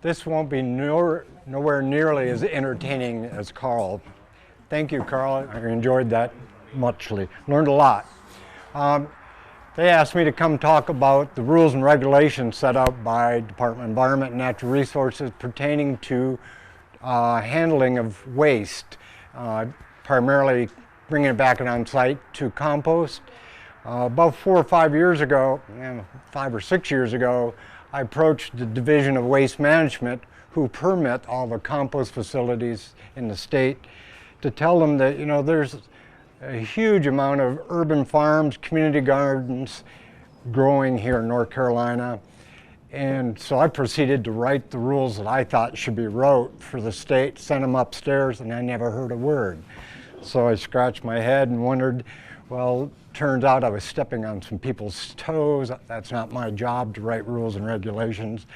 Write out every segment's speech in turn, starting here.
This won't be nowhere nearly as entertaining as Carl. Thank you, Carl. I enjoyed that muchly. Learned a lot. They asked me to come talk about the rules and regulations set out by Department of Environment and Natural Resources pertaining to handling of waste, primarily bringing it back on site to compost. About 4 or 5 years ago, 5 or 6 years ago, I approached the Division of Waste Management, who permit all the compost facilities in the state, to tell them that, you know, there's a huge amount of urban farms, community gardens growing here in North Carolina. And so I proceeded to write the rules that I thought should be wrote for the state, sent them upstairs, and I never heard a word. So I scratched my head and wondered, well, turns out I was stepping on some people's toes. That's not my job to write rules and regulations.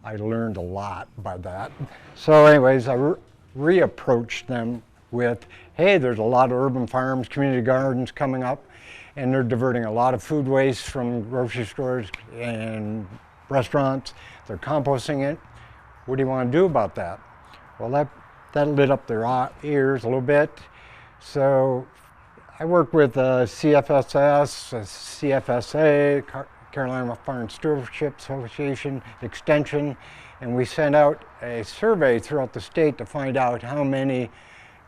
I learned a lot by that. So anyways, I reapproached them with, hey, there's a lot of urban farms, community gardens coming up, and they're diverting a lot of food waste from grocery stores and restaurants. They're composting it. What do you want to do about that? Well, that lit up their ears a little bit. So I work with CFSS, CFSA, Carolina Farm Stewardship Association, Extension, and we sent out a survey throughout the state to find out how many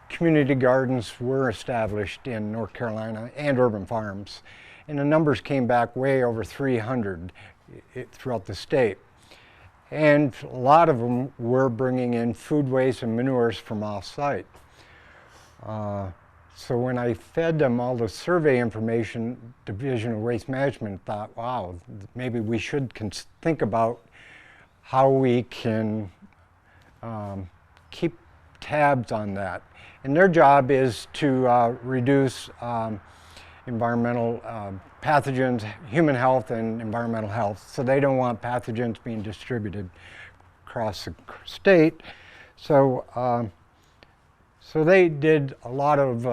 community gardens were established in North Carolina and urban farms. And the numbers came back way over 300 throughout the state. And a lot of them were bringing in food waste and manures from off-site. So when I fed them all the survey information, Division of Waste Management thought, wow, maybe we should think about how we can keep tabs on that. And their job is to reduce environmental pathogens, human health and environmental health. So they don't want pathogens being distributed across the state. So so they did a lot of,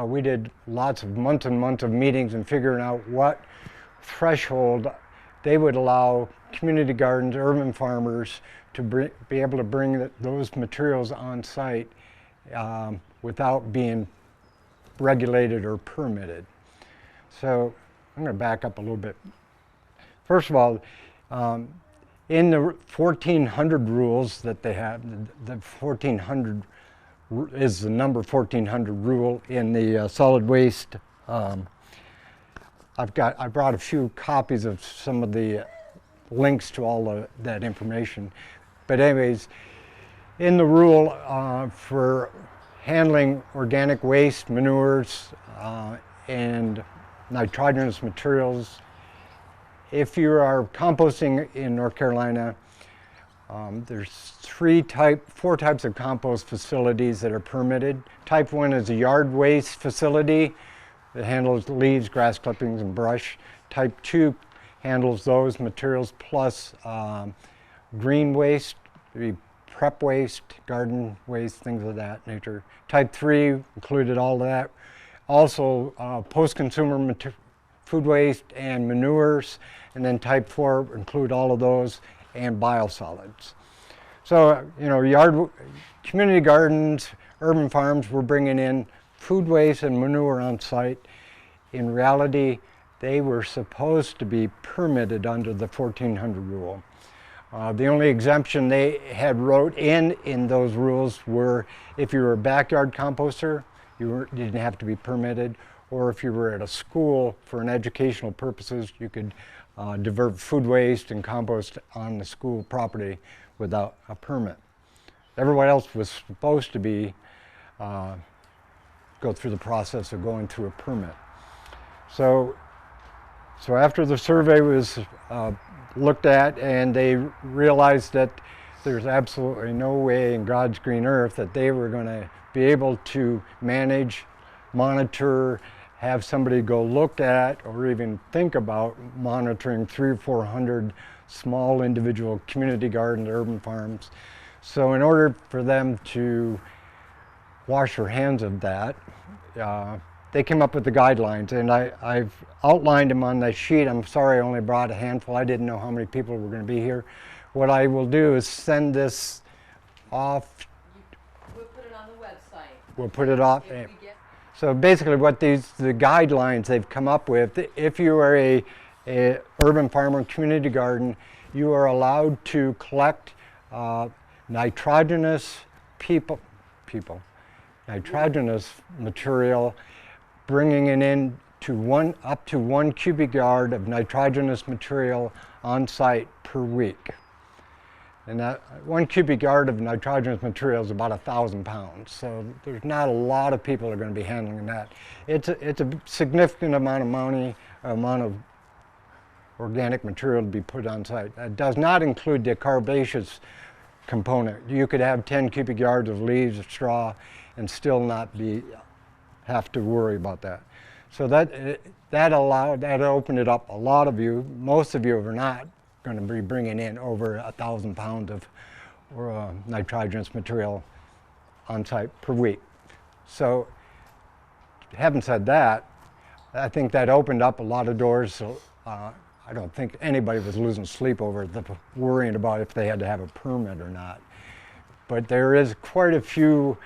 we did lots of months and months of meetings and figuring out what threshold they would allow community gardens, urban farmers to be able to bring those materials on site without being regulated or permitted. So I'm going to back up a little bit. First of all, in the 1400 rules that they have, the 1400 is the number 1400 rule in the solid waste. I brought a few copies of some of the links to all that information. But anyways, in the rule for handling organic waste, manures, and nitrogenous materials, if you are composting in North Carolina, there's four types of compost facilities that are permitted. Type 1 is a yard waste facility that handles leaves, grass clippings, and brush. Type 2 handles those materials plus green waste, prep waste, garden waste, things of that nature. Type 3 included all of that. Also post-consumer food waste and manures. And then type 4 include all of those and biosolids. So, you know, community gardens, urban farms were bringing in food waste and manure on site. In reality, they were supposed to be permitted under the 1400 rule. The only exemption they had wrote in those rules were if you were a backyard composter, you didn't have to be permitted, or if you were at a school for an educational purposes, you could divert food waste and compost on the school property without a permit. Everyone else was supposed to be go through the process of going through a permit. So after the survey was looked at and they realized that there's absolutely no way in God's green earth that they were going to be able to manage, monitor, have somebody go look at or even think about monitoring 300 or 400 small individual community gardens, urban farms. So in order for them to wash their hands of that, they came up with the guidelines, and I've outlined them on the sheet. I'm sorry I only brought a handful. I didn't know how many people were going to be here. what I will do is send this off. We'll put it on the website. We'll put it off. If we get So basically what the guidelines they've come up with, if you are a urban farmer community garden, you are allowed to collect nitrogenous nitrogenous material, bringing it in to up to 1 cubic yard of nitrogenous material on site per week. And that 1 cubic yard of nitrogenous material is about 1,000 pounds. So there's not a lot of people that are going to be handling that. It's a significant amount of money, amount of organic material to be put on site. That does not include the carbaceous component. You could have 10 cubic yards of leaves, of straw, and still not have to worry about that. So that opened it up. A lot of you, most of you are not going to be bringing in over 1,000 pounds of nitrogenous material on site per week. So having said that, I think that opened up a lot of doors. So I don't think anybody was losing sleep over worrying about if they had to have a permit or not. But there is quite a few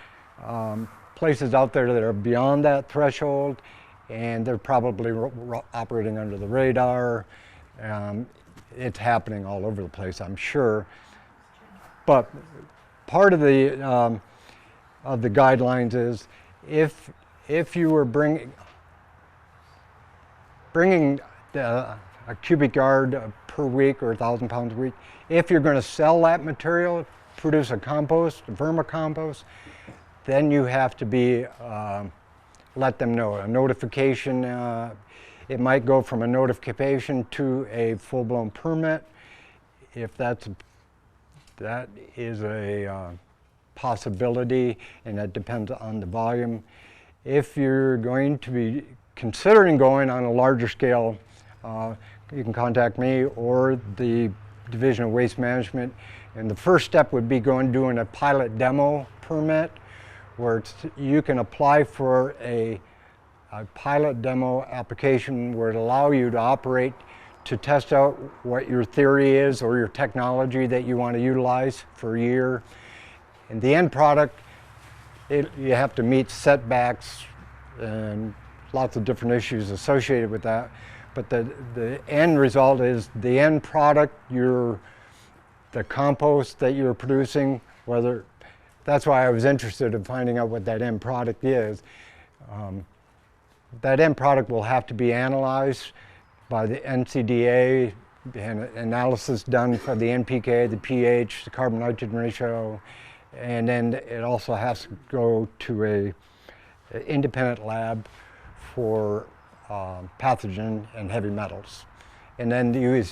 places out there that are beyond that threshold, and they're probably operating under the radar. It's happening all over the place, I'm sure. But part of the guidelines is if you were bringing a cubic yard per week or 1,000 pounds a week, if you're going to sell that material, produce a compost, a vermicompost, then you have to let them know. A notification, it might go from a notification to a full-blown permit. If that is a possibility, and that depends on the volume. If you're going to be considering going on a larger scale, you can contact me or the Division of Waste Management. And the first step would be doing a pilot demo permit, where you can apply for a pilot demo application where it allows you to operate to test out what your theory is or your technology that you want to utilize for a year. And the end product, you have to meet setbacks and lots of different issues associated with that. But the end result is the end product, the compost that you're producing, that's why I was interested in finding out what that end product is. That end product will have to be analyzed by the NCDA, and analysis done for the NPK, the pH, the carbon nitrogen ratio, and then it also has to go to an independent lab for pathogen and heavy metals. And then you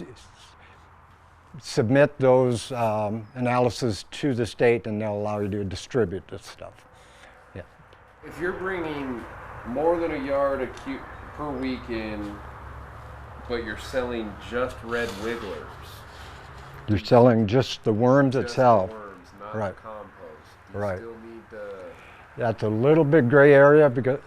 submit those analysis to the state, and they'll allow you to distribute this stuff. Yeah. If you're bringing more than a yard per week in, but you're selling just red wigglers. You're selling just the worms just itself. The worms, not right. the compost. You right. still need the... That's a little bit gray area because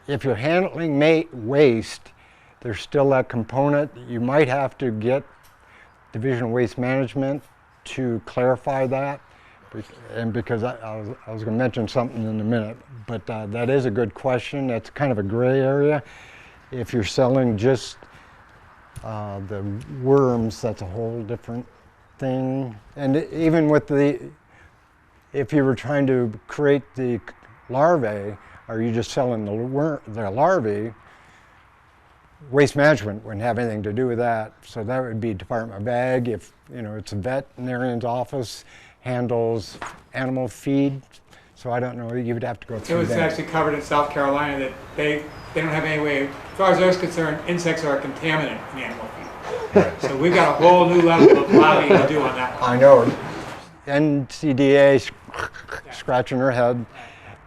if you're handling waste, there's still that component. You might have to get Division of Waste Management to clarify that. And because I was going to mention something in a minute, but that is a good question. That's kind of a gray area. If you're selling just the worms, that's a whole different thing. And even with if you were trying to create the larvae, are you just selling the larvae? Waste Management wouldn't have anything to do with that. So that would be Department of Ag. If it's a veterinarian's office, handles animal feed, so I don't know, you would have to go through that. It was actually covered in South Carolina that they don't have any way, as far as I was concerned, insects are a contaminant in animal feed. Right. So we've got a whole new level of lobbying to do on that one. I know. NCDA scratching her head,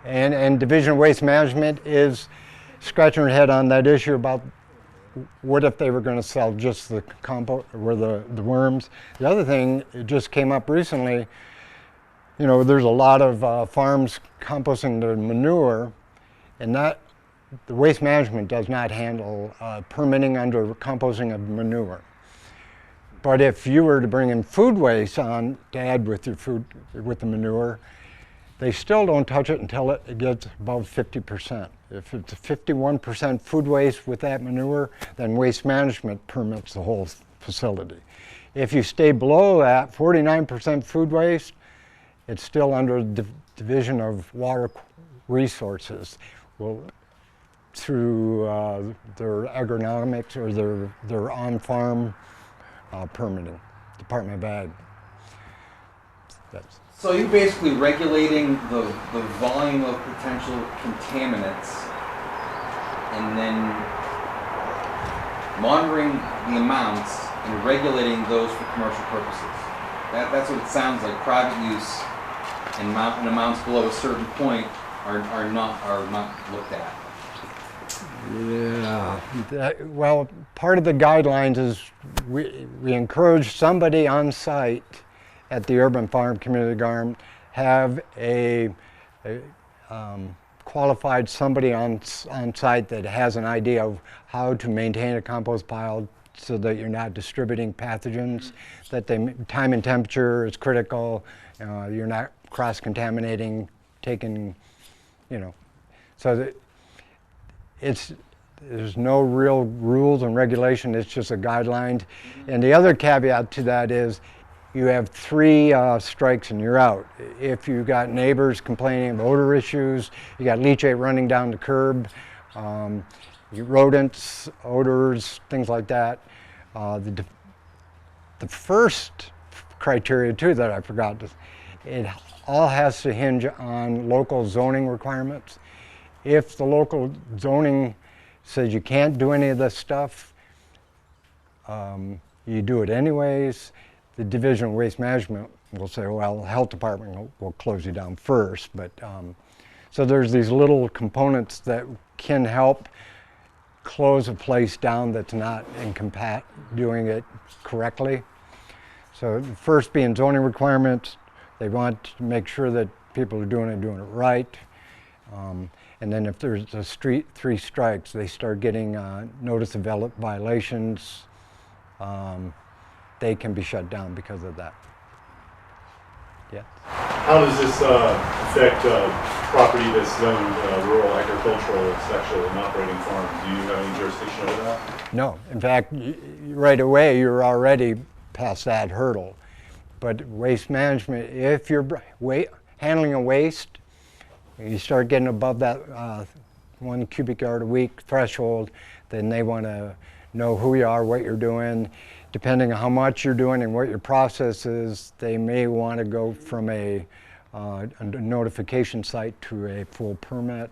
and Division of Waste Management is scratching her head on that issue about what if they were going to sell just the compost or the worms. The other thing, it just came up recently, there's a lot of farms composting their manure, and the Waste Management does not handle permitting under composting of manure. But if you were to bring in food waste on to add with your food, with the manure, they still don't touch it until it gets above 50%. If it's 51% food waste with that manure, then waste management permits the whole facility. If you stay below that, 49% food waste, it's still under the Division of Water Resources. Well, through their agronomics or their on-farm permitting, Department of Ag. So you're basically regulating the volume of potential contaminants and then monitoring the amounts and regulating those for commercial purposes. That's what it sounds like. Private use and amounts below a certain point are not looked at. Yeah, well, part of the guidelines is we encourage somebody on site at the urban farm community garden have a qualified somebody on site that has an idea of how to maintain a compost pile so that you're not distributing pathogens, that time and temperature is critical, you're not cross-contaminating, taking, so that there's no real rules and regulation, it's just a guideline. And the other caveat to that is you have 3 strikes and you're out. If you've got neighbors complaining of odor issues, you got leachate running down the curb, rodents, odors, things like that. The first criteria too that I forgot, it all has to hinge on local zoning requirements. If the local zoning says you can't do any of this stuff, you do it anyways. The Division of Waste Management will say, well, the health department will close you down first. But so there's these little components that can help close a place down that's not doing it correctly. So the first being zoning requirements, they want to make sure that people are doing it right. And then if there's 3 strikes, they start getting notice of violations. They can be shut down because of that. Yeah. How does this affect property that's zoned rural agricultural, sexual, and operating farms? Do you have any jurisdiction over that? No. In fact, right away, you're already past that hurdle. But waste management, if you're handling a waste, you start getting above that 1 cubic yard a week threshold, then they want to know who you are, what you're doing. Depending on how much you're doing and what your process is, they may want to go from a notification site to a full permit.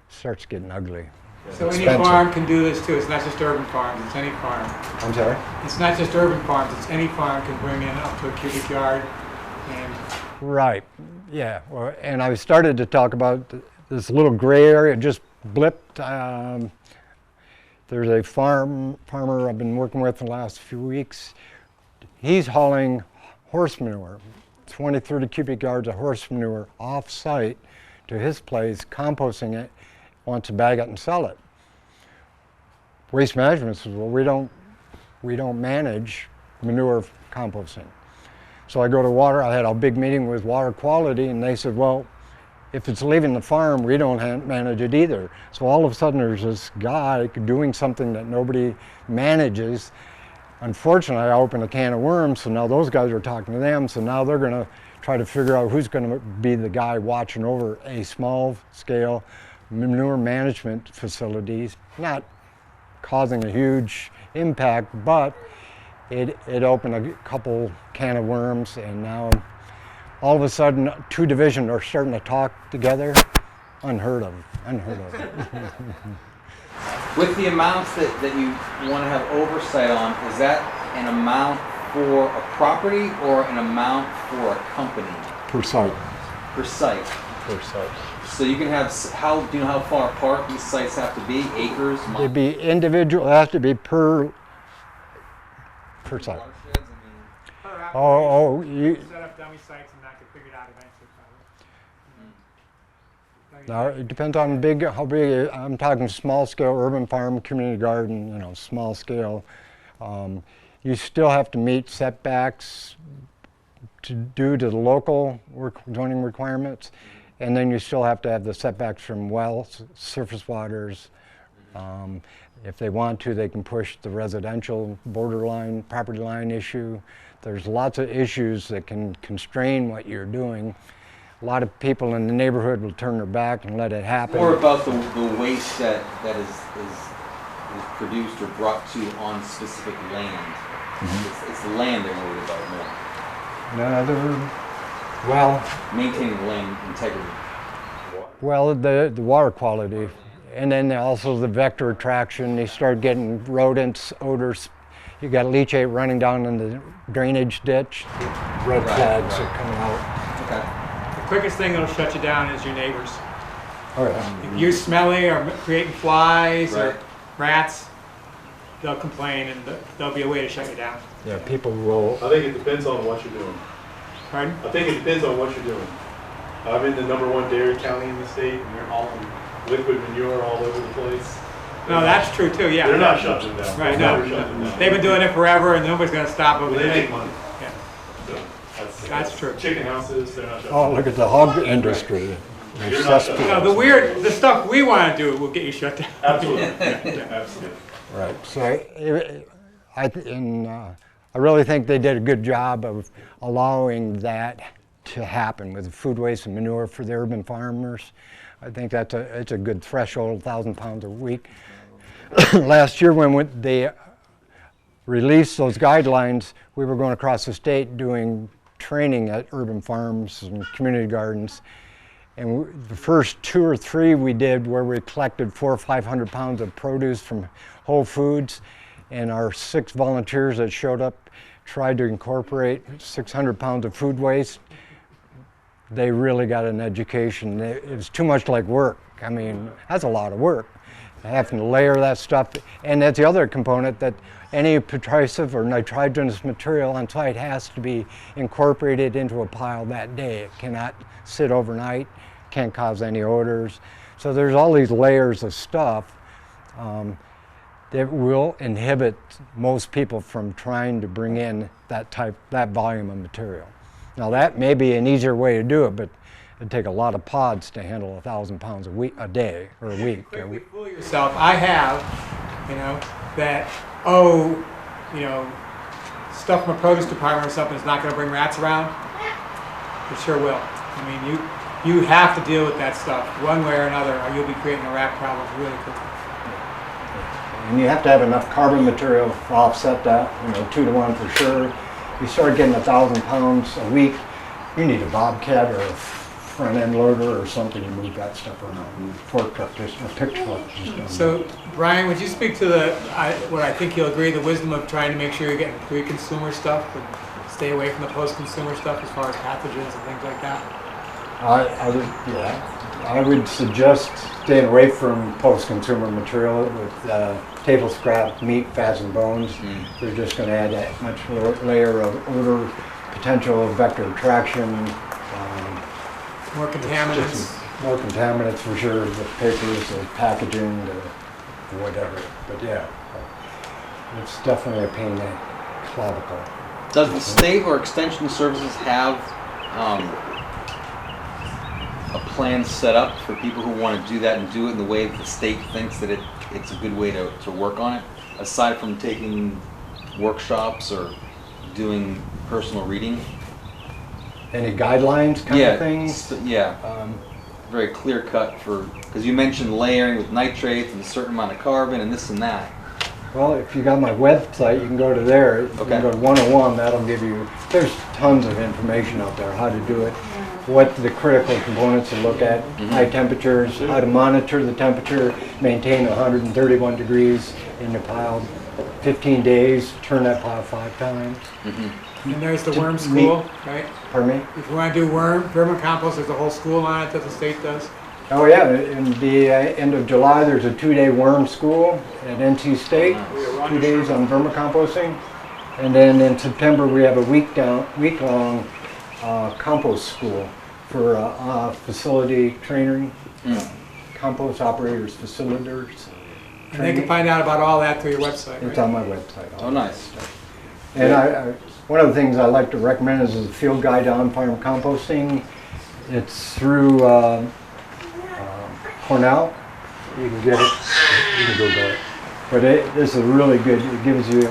Starts getting ugly. So any farm can do this too. It's not just urban farms, it's any farm. I'm sorry? It's not just urban farms, it's any farm can bring in up to a cubic yard. And Right, yeah. Well, and I started to talk about this little gray area, just blipped. There's a farmer I've been working with in the last few weeks. He's hauling horse manure, 20, 30 cubic yards of horse manure off-site to his place, composting it, wants to bag it and sell it. Waste Management says, well, we don't manage manure composting. So I go to water, I had a big meeting with water quality, and they said, well, if it's leaving the farm, we don't manage it either. So all of a sudden there's this guy doing something that nobody manages. Unfortunately, I opened a can of worms, so now those guys are talking to them, so now they're gonna try to figure out who's gonna be the guy watching over a small scale manure management facilities, not causing a huge impact, but it opened a couple can of worms, and now all of a sudden 2 divisions are starting to talk together. Unheard of. With the amounts that you want to have oversight on, is that an amount for a property or an amount for a company? Per site. Per site. Per site. So you can have, do you know how far apart these sites have to be? Acres, miles? It'd be individual, it has to be per site. You set up dummy sites and that could figure it out eventually. Now, it depends on how big, I'm talking small scale urban farm, community garden, small scale. You still have to meet setbacks due to the local zoning requirements, and then you still have to have the setbacks from wells, surface waters. If they want to, they can push the residential borderline, property line issue. There's lots of issues that can constrain what you're doing. A lot of people in the neighborhood will turn their back and let it happen. More about the waste that is produced or brought to on specific land. It's the land they're worried about more. Well, Maintaining the land integrity. well, the water quality, and then also the vector attraction. They start getting rodents, odors. You got leachate running down in the drainage ditch. Red flags are coming out. Okay. The quickest thing that'll shut you down is your neighbors. Oh yeah. If you're smelly or creating flies Right. or rats, they'll complain and there'll be a way to shut you down. Yeah, people will. I think it depends on what you're doing. Pardon? I think it depends on what you're doing. I'm in the #1 dairy county in the state, and they're all liquid manure all over the place. No, that's true too, yeah. They're not shutting them down. Right, They're no. never shutting them down. They've been doing it forever and nobody's gonna stop them. Well, they make money. Yeah. So That's true. Chicken houses, they're not shutting Oh, them look down. at the hog industry. They're You're not cesspools. shutting No, the stuff we wanna do will get you shut down. Absolutely. Absolutely. Right. So I really think they did a good job of allowing that to happen with food waste and manure for the urban farmers. I think it's a good threshold, 1,000 pounds a week. Last year when they released those guidelines, we were going across the state doing training at urban farms and community gardens. And the first 2 or 3 we did where we collected 400 or 500 pounds of produce from Whole Foods, and our 6 volunteers that showed up tried to incorporate 600 pounds of food waste. They really got an education. It was too much like work. I mean, that's a lot of work. Having to layer that stuff, and that's the other component, that any putrescive or nitrogenous material on site has to be incorporated into a pile that day. It cannot sit overnight, can't cause any odors. So there's all these layers of stuff that will inhibit most people from trying to bring in that volume of material. Now that may be an easier way to do it, but it'd take a lot of pods to handle 1,000 pounds a day or a week. Quickly fool yourself. I have, that, stuff from a produce department or something is not gonna bring rats around. It sure will. I mean, you have to deal with that stuff one way or another, or you'll be creating a rat problem really quickly. And you have to have enough carbon material to offset that, 2 to 1 for sure. You start getting 1,000 pounds a week, you need a bobcat or a front end loader or something to move that stuff around. Fork truck, just a picture truck. So, Brian, would you speak to what I think you'll agree, the wisdom of trying to make sure you're getting pre-consumer stuff, but stay away from the post-consumer stuff as far as pathogens and things like that? I would suggest staying away from post-consumer material with table scrap, meat, fats, and bones. They're just going to add that much layer of odor, potential vector attraction. More contaminants. More contaminants for sure, the papers, the packaging, the whatever. But yeah, it's definitely a pain in the clavicle. Does the state or extension services have a plan set up for people who want to do that and do it in the way that the state thinks that it's a good way to work on it, aside from taking workshops or doing personal reading? Any guidelines kind of things? Yeah, very clear cut because you mentioned layering with nitrates and a certain amount of carbon and this and that. Well, if you got my website, you can go to there. You can go to 101, that'll give you, there's tons of information out there, how to do it, what the critical components to look at, high temperatures, how to monitor the temperature, maintain 131 degrees in the pile, 15 days, turn that pile 5 times. And there's the worm school, right? Pardon me? If you want to do vermicompost, there's a whole school on it that the state does. Oh yeah, in the end of July, there's a 2-day worm school at NC State, 2 days on vermicomposting. And then in September, we have a week-long compost school for facility training, compost operators, facilitators. And they can find out about all that through your website, It's right? on my website. Oh, nice. And one of the things I like to recommend is a field guide to on-farm composting. It's through Cornell. You can get it. You can Google it. But this is really good. It gives you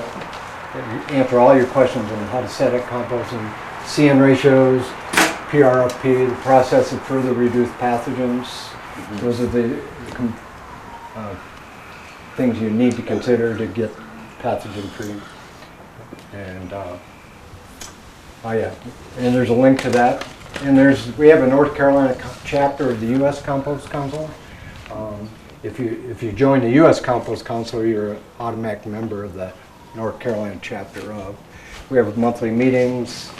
answer all your questions on how to set up composting, CN ratios, PRFP, the process of further reduced pathogens. Those are the things you need to consider to get pathogen free. And oh yeah, and there's a link to that. And we have a North Carolina chapter of the U.S. Compost Council. If you join the U.S. Compost Council, you're an automatic member of the North Carolina chapter of. We have monthly meetings,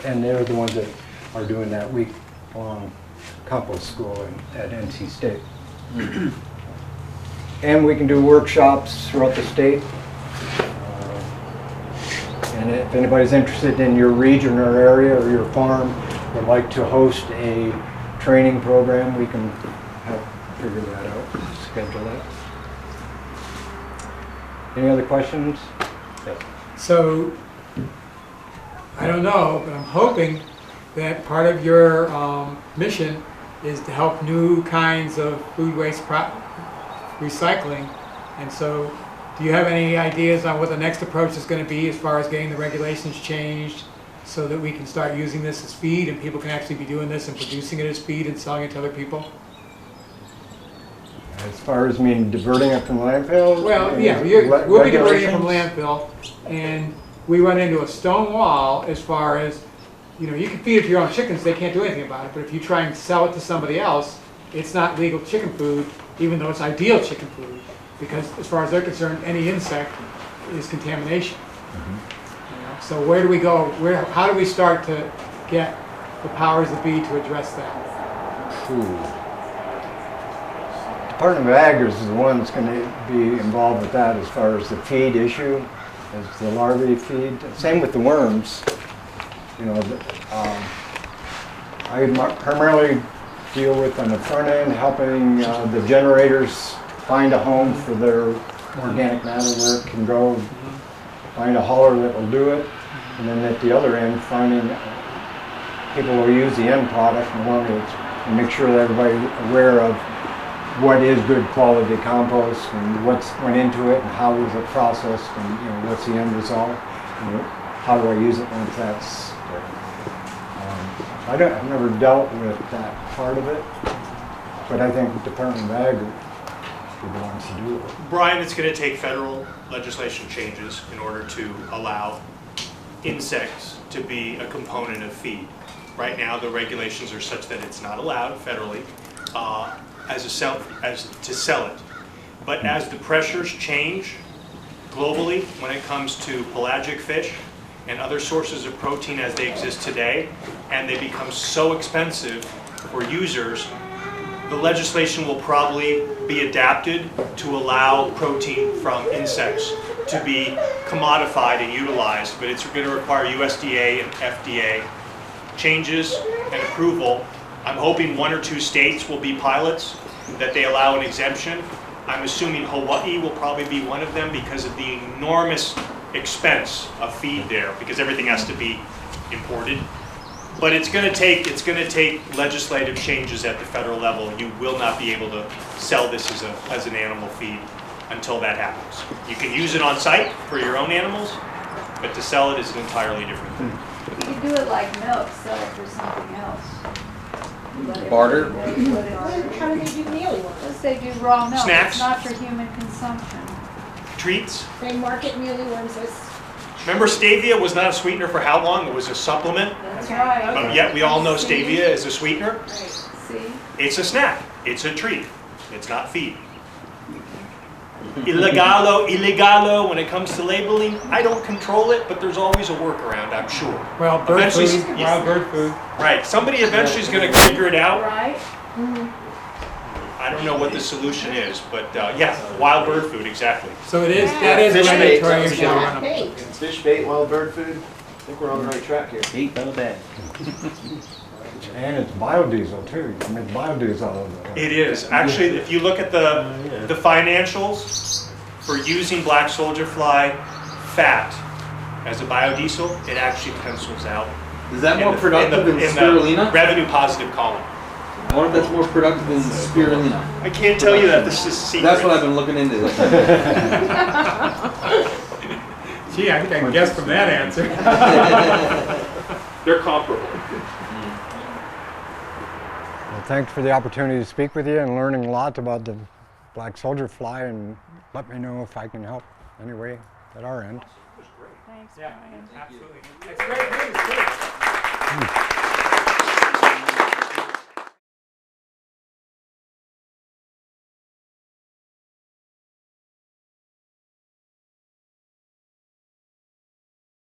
and they're the ones that are doing that week-long compost school at NC State. And we can do workshops throughout the state. And if anybody's interested in your region or area or your farm would like to host a training program, we can help figure that out, schedule that. Any other questions? Yes. So, I don't know, but I'm hoping that part of your mission is to help new kinds of food waste recycling. And so, do you have any ideas on what the next approach is going to be as far as getting the regulations changed so that we can start using this as feed and people can actually be doing this and producing it as feed and selling it to other people? As far as diverting it from landfill? Well, yeah, we'll be diverting it from landfill, and we run into a stone wall as far as, you can feed it to your own chickens, they can't do anything about it, but if you try and sell it to somebody else, it's not legal chicken food, even though it's ideal chicken food, because as far as they're concerned, any insect is contamination. So where do we go? How do we start to get the powers that be to address that? Department of Ag is the one that's going to be involved with that as far as the feed issue, as the larvae feed. Same with the worms. I primarily deal with on the front end, helping the generators find a home for their organic matter where it can go, find a hauler that will do it, and then at the other end, finding people will use the end product and make sure that everybody's aware of what is good quality compost and what's went into it and how was it processed and what's the end result and how do I use it once that's there. I've never dealt with that part of it, but I think the Department of Ag wants to do it. Brian, it's going to take federal legislation changes in order to allow insects to be a component of feed. Right now, the regulations are such that it's not allowed federally to sell it. But as the pressures change globally when it comes to pelagic fish and other sources of protein as they exist today, and they become so expensive for users, the legislation will probably be adapted to allow protein from insects to be commodified and utilized, but it's going to require USDA and FDA changes and approval. I'm hoping 1 or 2 states will be pilots, that they allow an exemption. I'm assuming Hawaii will probably be one of them because of the enormous expense of feed there, because everything has to be imported. But it's going to take legislative changes at the federal level. You will not be able to sell this as an animal feed until that happens. You can use it on site for your own animals, but to sell it is an entirely different thing. You can do it like milk, sell it for something else. Barter? How do they do mealy worms? Let's say do raw milk. Snacks. It's not for human consumption. Treats. They market mealy worms as... Remember, stevia was not a sweetener for how long? It was a supplement. That's right. But yet we all know stevia is a sweetener. Right. See? It's a snack. It's a treat. It's not feed. Illegalo, when it comes to labeling, I don't control it, but there's always a workaround, I'm sure. Well, bird Eventually- food, wild bird food. Right, somebody eventually is going to figure it out. Right? I don't know what the solution is, but yeah, wild bird food, exactly. So that is Fish a bait. regulatory issue. Yeah, bait. Fish bait, wild bird food. I think we're on the right track here. Eat the bag. And it's biodiesel too. You can make biodiesel out of it. It is. Actually, if you look at the financials for using black soldier fly fat As a biodiesel, it actually pencils out. Is that more in productive than the spirulina? revenue positive column. I wonder if that's more productive than spirulina. I can't tell you that. This is secret. That's what I've been looking into. Gee, I think I can guess from that answer. They're comparable. Well, thanks for the opportunity to speak with you and learning a lot about the black soldier fly, and let me know if I can help any way at our end. Thanks, Yeah, Brian. absolutely. That's great news, too.